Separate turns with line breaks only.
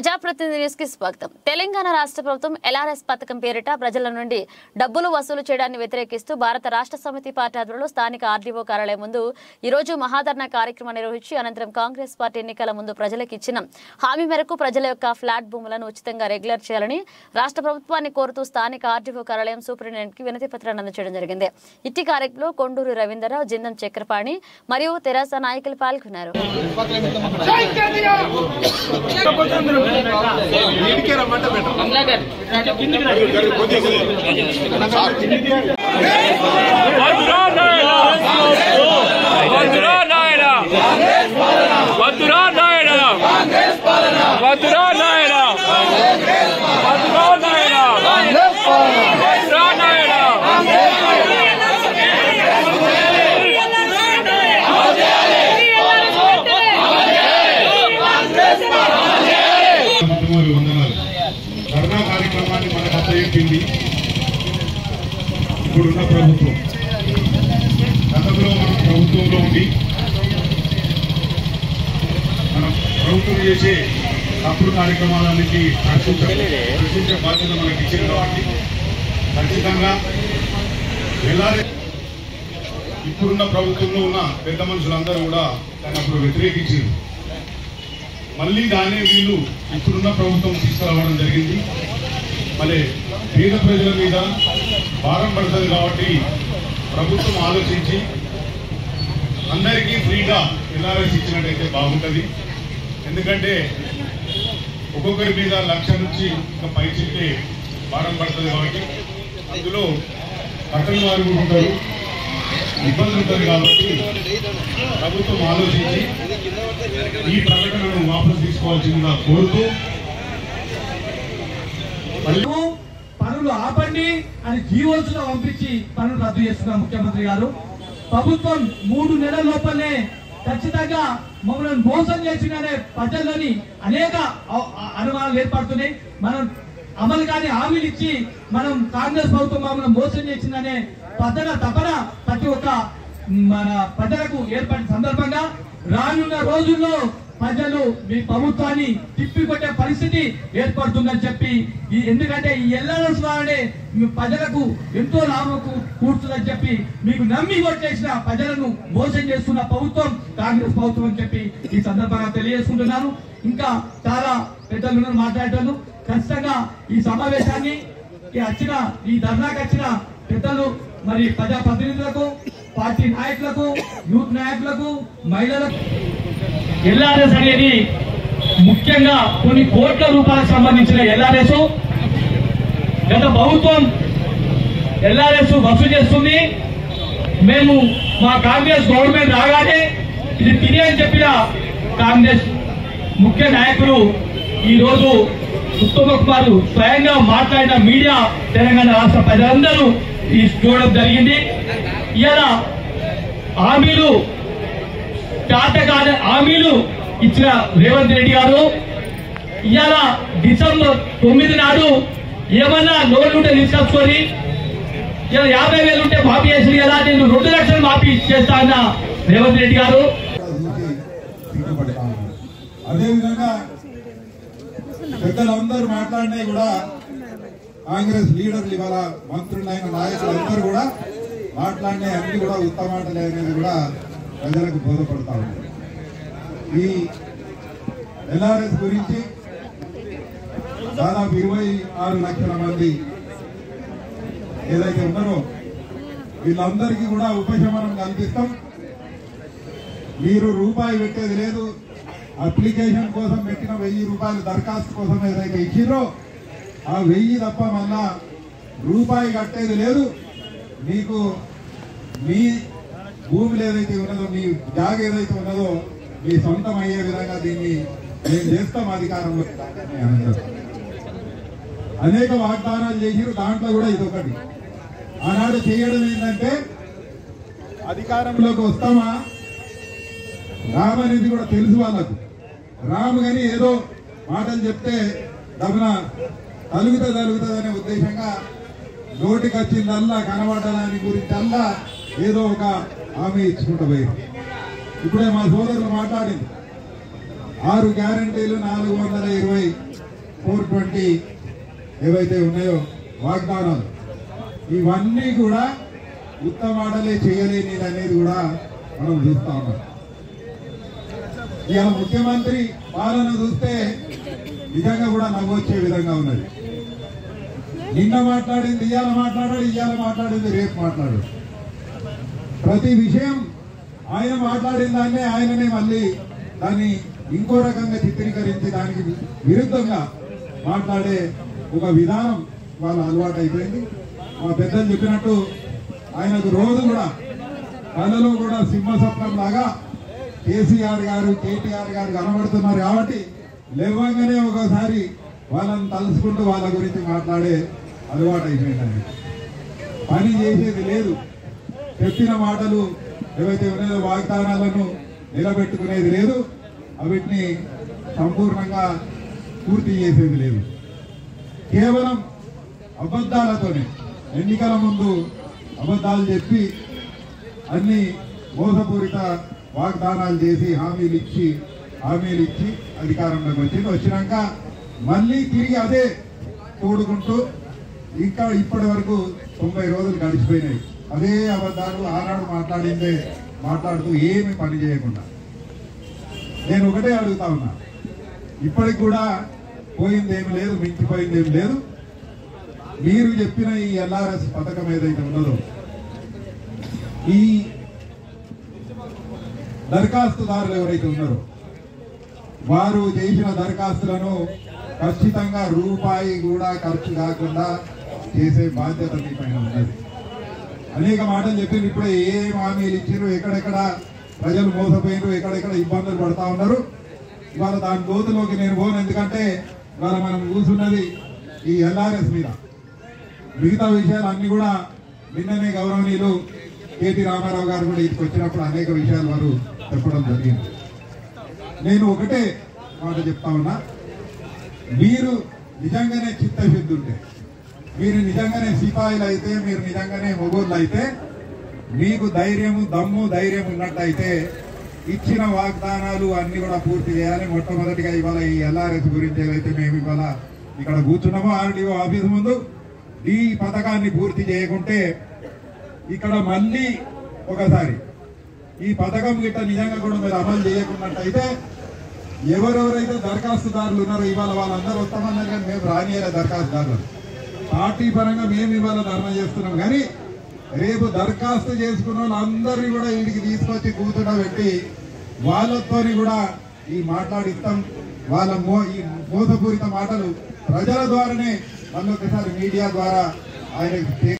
ప్రజాప్రతినిధి న్యూస్ కి స్వాగతం. తెలంగాణ రాష్ట్ర ప్రభుత్వం ఎల్ఆర్ఎస్ పథకం పేరిట ప్రజల నుండి డబ్బులు వసూలు చేయడాన్ని వ్యతిరేకిస్తూ భారత రాష్ట్ర సమితి పార్టీ ఆధ్వర్యంలో స్థానిక ఆర్డీఓ కార్యాలయం ముందు ఈ రోజు మహాధర్నా కార్యక్రమం నిర్వహించి అనంతరం కాంగ్రెస్ పార్టీ ఎన్నికల ముందు ప్రజలకు ఇచ్చిన హామీ మేరకు ప్రజల యొక్క ఫ్లాట్ భూములను ఉచితంగా రెగ్యులర్ చేయాలని రాష్ట్ర ప్రభుత్వాన్ని కోరుతూ స్థానిక ఆర్డీఓ కార్యాలయం సూపరింటెండెంట్ కి వినతి పత్రాన్ని అందజేయడం జరిగింది. ఇట్టి కార్యక్రమంలో కొండూరు రవీంద్రరావు, జిందం చక్రపాణి మరియు తెరాస నాయకులు పాల్గొన్నారు.
ధర్నా కార్యక్రమాన్ని మనకు అప్పచెప్పింది ఇప్పుడున్న ప్రభుత్వం. గతంలో మనం ప్రభుత్వంలో ఉండి మనం ప్రభుత్వం చేసే తప్పుడు కార్యక్రమాలన్నింటినీ రక్షించే బాధ్యత మనకి ఇచ్చింది కాబట్టి ఖచ్చితంగా ఇప్పుడున్న ప్రభుత్వంలో ఉన్న పెద్ద మనుషులందరూ కూడా దాన్ని అప్పుడు వ్యతిరేకించారు. మళ్ళీ దాన్ని వీళ్ళు ఇప్పుడున్న ప్రభుత్వం తీసుకురావడం జరిగింది. మళ్ళీ పేద ప్రజల మీద భారం పడుతుంది కాబట్టి ప్రభుత్వం ఆలోచించి అందరికీ ఫ్రీగా ఎల్ఆర్ఎస్ ఇచ్చినట్టయితే బాగుంటుంది. ఎందుకంటే ఒక్కొక్కరి మీద 1,00,000 నుంచి ఇంకా పైచికే భారం పడుతుంది కాబట్టి అందులో కట్టని వారు కూడా ఉంటారు, ఇబ్బంది ఉంటుంది కాబట్టి ప్రభుత్వం ఆలోచించి ఈ ప్రకటనను వాపసు తీసుకోవాల్సిందిగా కోరుతూ
పనులు ఆపండి అని జీవోల్స్లో పంపించి పనులు రద్దు చేస్తున్నారు ముఖ్యమంత్రి గారు. ప్రభుత్వం 3 నెలల లోపలనే ఖచ్చితంగా మమ్మల్ని మోసం చేసిందనే ప్రజల్లోని అనేక అనుమానాలు ఏర్పడుతున్నాయి. మనం అమలు కాని హామీలు ఇచ్చి మనం కాంగ్రెస్ ప్రభుత్వం మమ్మల్ని మోసం చేసిందనే తపన ప్రతి ఒక్క మన ప్రజలకు ఏర్పడిన సందర్భంగా రానున్న రోజుల్లో ప్రజలు మీ ప్రభుత్వాన్ని తిప్పికొట్టే పరిస్థితి ఏర్పడుతుందని చెప్పి, ఎందుకంటే ఈ ఎల్ఆర్ఎస్ వాడే ప్రజలకు ఎంతో లాభం కూర్చుందని చెప్పి మీకు నమ్మి ఓట్లేసిన ప్రజలను మోసం చేస్తున్న ప్రభుత్వం కాంగ్రెస్ ప్రభుత్వం అని చెప్పి ఈ సందర్భంగా తెలియజేసుకుంటున్నాను. ఇంకా చాలా పెద్దలు మాట్లాడతాను. ఖచ్చితంగా ఈ సమావేశాన్ని వచ్చిన ఈ ధర్నాకి వచ్చిన పెద్దలు మరి ప్రజాప్రతినిధులకు, పార్టీ నాయకులకు, యూత్ నాయకులకు, మహిళలకు ఎల్ఆర్ఎస్ అనేది ముఖ్యంగా కొన్ని కోట్ల రూపాయలకు సంబంధించిన ఎల్ఆర్ఎస్ గత ప్రభుత్వం ఎల్ఆర్ఎస్ వసూలు చేస్తుంది. మేము మా కాంగ్రెస్ గవర్నమెంట్ రాగానే ఇది తినే అని చెప్పిన కాంగ్రెస్ ముఖ్య నాయకులు ఈ రోజు ఉత్తమ్ కుమార్ స్వయంగా మాట్లాడిన మీడియా తెలంగాణ రాష్ట్ర ప్రజలందరూ చూడడం జరిగింది. ఇవాళ హామీలు హామీలు ఇచ్చిన రేవంత్ రెడ్డి గారు ఇవాళ డిసెంబర్ 9 నాడు ఏమన్నా లోన్లు ఉంటే తీసుకొచ్చుకొని ఇలా 50,000 ఉంటే మాఫీ చేసి ఇలా నేను 2 లక్షలు మాఫీ చేస్తా అన్న రేవంత్ రెడ్డి గారు.
అదేవిధంగా పెద్దలందరూ మాట్లాడినాయి కూడా కాంగ్రెస్ లీడర్లు ఇవాళ మంత్రులైన నాయకులందరూ కూడా మాట్లాడినాయి అన్ని కూడా ఉత్తమాటలే అనేది కూడా ప్రజలకు బోధపడతా ఉంది. ఈ ఎల్ఆర్ఎస్ గురించి దాదాపు 26 లక్షల మంది ఏదైతే ఉన్నారో వీళ్ళందరికీ కూడా ఉపశమనం కల్పిస్తాం. మీరు రూపాయి పెట్టేది లేదు. అప్లికేషన్ కోసం పెట్టిన 1000 రూపాయలు దరఖాస్తు కోసం ఏదైతే ఇచ్చిరో ఆ 1000 తప్ప మళ్ళా రూపాయి కట్టేది లేదు. మీకు మీ భూములు ఏదైతే ఉన్నదో, మీ జాగ ఏదైతే ఉన్నదో మీ సొంతం అయ్యే విధంగా దీన్ని మేము చేస్తాం అధికారంలో. అనేక వాగ్దానాలు చేసిరు, దాంట్లో కూడా ఇదొకటి. ఆనాడు చేయడం ఏంటంటే అధికారంలోకి వస్తామా రామ్ అనేది కూడా తెలుసు వాళ్ళకు. రామ్ గాని ఏదో మాటలు చెప్తే దమన తలుగుతుంది అనే ఉద్దేశంగా నోటికి వచ్చిందల్లా కనబడ్డదాని గురించి ఏదో ఒక హామీ ఇచ్చుకుంటూ పోయి ఇప్పుడే మా సోదరులు మాట్లాడింది 6 గ్యారంటీలు 420 420 ఏవైతే ఉన్నాయో వాగ్దానాలు ఇవన్నీ కూడా ఉత్తమాడలే చేయలేని అనేది కూడా మనం చూస్తా ఉన్నాం. ఇవాళ ముఖ్యమంత్రి పాలన చూస్తే నిజంగా కూడా నవ్వొచ్చే విధంగా ఉన్నది. నిన్న మాట్లాడింది ఇవాళ మాట్లాడాడు, ఇవాళ మాట్లాడింది రేపు మాట్లాడు. ప్రతి విషయం ఆయన మాట్లాడిన దాన్నే ఆయననే మళ్ళీ దాన్ని ఇంకో రకంగా చిత్రీకరించి దానికి విరుద్ధంగా మాట్లాడే ఒక విధానం వాళ్ళ అలవాటు అయిపోయింది. మా పెద్దలు చెప్పినట్టు ఆయనకు రోజు కూడా కళ్ళలో కూడా సింహస్వప్నం లాగా కేసీఆర్ గారు కేటీఆర్ గారు కనబడుతున్నారు. కాబట్టి లేవగానే ఒకసారి వాళ్ళని తలుసుకుంటూ వాళ్ళ గురించి మాట్లాడే అలవాటు అయిపోయిందండి. పని చేసేది లేదు. చెప్పిన మాటలు ఏవైతే ఉన్నాయో వాగ్దానాలను నిలబెట్టుకునేది లేదు. వీటిని సంపూర్ణంగా పూర్తి చేసేది లేదు. కేవలం అబద్ధాలతోనే ఎన్నికల ముందు అబద్ధాలు చెప్పి అన్ని మోసపూరిత వాగ్దానాలు చేసి హామీలు ఇచ్చి అధికారంలోకి వచ్చినాక మళ్ళీ తిరిగి అదే తోడుకుంటూ ఇంకా ఇప్పటి వరకు 90 రోజులు గడిచిపోయినాయి. అదే అబద్ధాలు ఆనాడు మాట్లాడుతూ ఏమి పని చేయకుండా. నేను ఒకటే అడుగుతా ఉన్నా, ఇప్పటికి కూడా పోయిందేమి లేదు, మించిపోయిందేమి లేదు. మీరు చెప్పిన ఈ ఎల్ఆర్ఎస్ పథకం ఏదైతే ఉన్నదో ఈ దరఖాస్తుదారులు ఎవరైతే ఉన్నారో వారు చేసిన దరఖాస్తులను ఖచ్చితంగా రూపాయి కూడా ఖర్చు కాకుండా చేసే బాధ్యత మీ పైన ఉన్నది. అనేక మాటలు చెప్పింది. ఇప్పుడే ఏం హామీలు ఇచ్చారు, ఎక్కడెక్కడ ప్రజలు మోసపోయినారు, ఎక్కడెక్కడ ఇబ్బందులు పడతా ఉన్నారు. ఇవాళ దాని లోతులోకి నేను పోను. ఎందుకంటే ఇవాళ మనం కూర్చున్నది ఈ ఎల్ఆర్ఎస్ మీద. మిగతా విషయాలు అన్ని కూడా నిన్ననే గౌరవనీయులు కేటీ రామారావు గారు కూడా ఇక్కడికి వచ్చినప్పుడు అనేక విషయాలు వారు చెప్పడం జరిగింది. నేను ఒకటే మాట చెప్తా ఉన్నా, మీరు నిజంగానే చిత్తశుద్ధి ఉంటే, మీరు నిజంగానే సిపాయిలు అయితే, మీరు నిజంగానే మొగోళ్ళు అయితే, మీకు దమ్ము ధైర్యం ఉన్నట్టయితే ఇచ్చిన వాగ్దానాలు అన్ని కూడా పూర్తి చేయాలి. మొట్టమొదటిగా ఇవాళ ఈ ఎల్ఆర్ఎస్ గురించి ఏదైతే మేము ఇవాళ ఇక్కడ కూర్చున్నామో ఆర్డీఓ ఆఫీస్ ముందు, ఈ పథకాన్ని పూర్తి చేయకుంటే ఇక్కడ మళ్ళీ ఒకసారి ఈ పథకం గిట్ట నిజంగా కూడా మీరు అమలు చేయకున్నట్టయితే ఎవరెవరైతే దరఖాస్తుదారులు ఉన్నారో ఇవాళ వాళ్ళందరూ వస్తామన్నారు, కానీ మేము రానియలే దరఖాస్తుదారులు. పార్టీ పరంగా మేము ఇవాళ ధర్నా చేస్తున్నాం, కానీ రేపు దరఖాస్తు చేసుకున్న వాళ్ళందరినీ కూడా వీడికి తీసుకొచ్చి కూర్చోబెట్టి వాళ్ళతో కూడా ఈ మాట్లాడిస్తాం. వాళ్ళ ఈ మోసపూరిత మాటలు ప్రజల ద్వారానే మళ్ళొకసారి మీడియా ద్వారా ఆయన